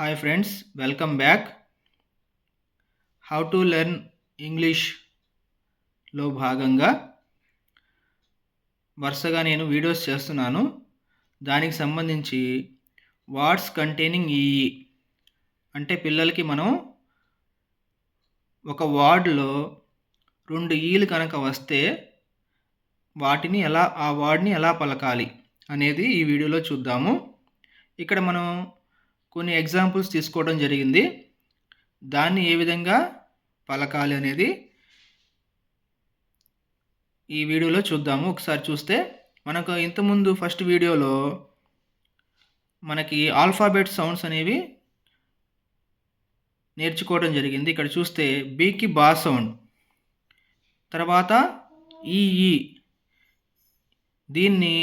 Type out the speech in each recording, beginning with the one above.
Hi friends, welcome back. How to learn ఇంగ్లీష్లో భాగంగా వరుసగా నేను వీడియోస్ చేస్తున్నాను. దానికి సంబంధించి వర్డ్స్ కంటైనింగ్ ఈఈ అంటే పిల్లలకి మనం ఒక వర్డ్లో 2 ఈలు కనుక వస్తే ఆ వర్డ్ని ఎలా పలకాలి అనేది ఈ వీడియోలో చూద్దాము. ఇక్కడ మనం కొన్ని ఎగ్జాంపుల్స్ తీసుకోవడం జరిగింది. దాన్ని ఏ విధంగా పలకాలి అనేది ఈ వీడియోలో చూద్దాము. ఒకసారి చూస్తే మనకు ఇంతకుముందు ఫస్ట్ వీడియోలో మనకి ఆల్ఫాబెట్ సౌండ్స్ అనేవి నేర్చుకోవడం జరిగింది. ఇక్కడ చూస్తే బీకి బా సౌండ్, తర్వాత ఈఈ, దీన్ని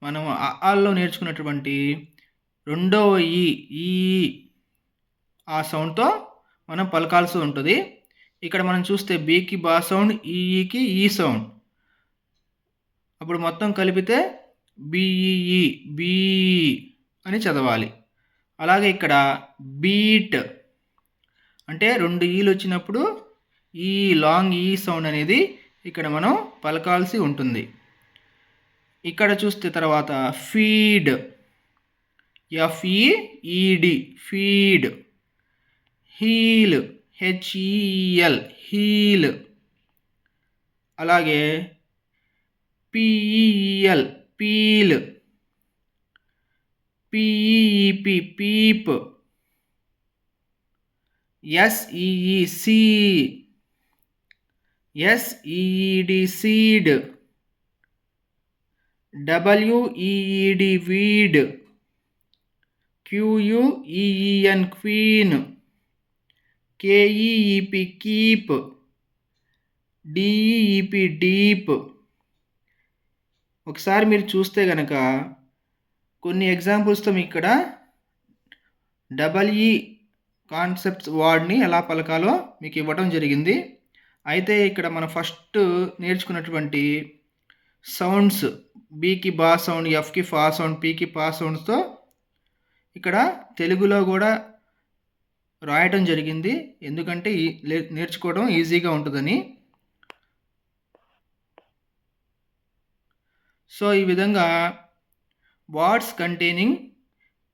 మనం ఆల్లో నేర్చుకున్నటువంటి రెండవ ఈ ఆ సౌండ్తో మనం పలకాల్సి ఉంటుంది. ఇక్కడ మనం చూస్తే బీకి బా సౌండ్, ఈఈకి ఈ సౌండ్, అప్పుడు మొత్తం కలిపితే బిఈఈ బీ అని చదవాలి. అలాగే ఇక్కడ బీట్ అంటే 2 ఈలు వచ్చినప్పుడు ఈ లాంగ్ ఈ సౌండ్ అనేది ఇక్కడ మనం పలకాల్సి ఉంటుంది. ఇక్కడ చూస్తే తర్వాత feed, F E E D feed, heel, H E L heel, అలాగే P E L peel, P E P peep, S E E see, S E E D seed, W E E D weed, Q U E N queen, K E E P keep, D E E P deep. ఒకసారి మీరు చూస్తే కనుక కొన్ని ఎగ్జాంపుల్స్తో మీకు ఇక్కడ డబల్ ఈ కాన్సెప్ట్స్ వర్డ్ని ఎలా పలకాలో మీకు ఇవ్వడం జరిగింది. అయితే ఇక్కడ మనం ఫస్ట్ నేర్చుకున్నటువంటి సౌండ్స్ బీకి బా సౌండ్, ఎఫ్కి ఫా సౌండ్, పీకి పా సౌండ్స్తో ఇక్కడ తెలుగులో కూడా రాయటం జరిగింది. ఎందుకంటే నేర్చుకోవడం ఈజీగా ఉంటుందని. సో ఈ విధంగా వర్డ్స్ కంటైనింగ్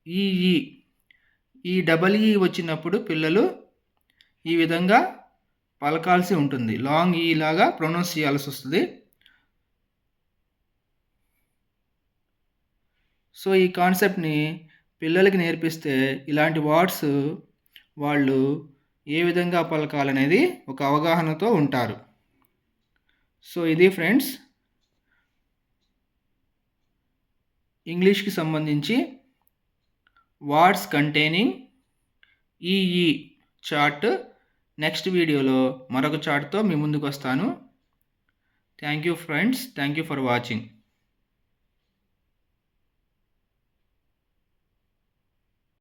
ఈఈ, ఈ డబల్ ఈ వచ్చినప్పుడు పిల్లలు ఈ విధంగా పలకాల్సి ఉంటుంది. లాంగ్ ఈ లాగా ప్రొనౌన్స్ చేయాల్సి వస్తుంది. సో ఈ కాన్సెప్ట్ని పిల్లలకి నేర్పిస్తే ఇలాంటి వర్డ్స్ వాళ్ళు ఏ విధంగా పలకాలనేది ఒక అవగాహనతో ఉంటారు. సో ఇది ఫ్రెండ్స్ ఇంగ్లీష్కి సంబంధించి words containing EE chart. Next వీడియోలో మరొక చార్ట్తో మీ ముందుకు వస్తాను. Thank you friends, thank you for watching.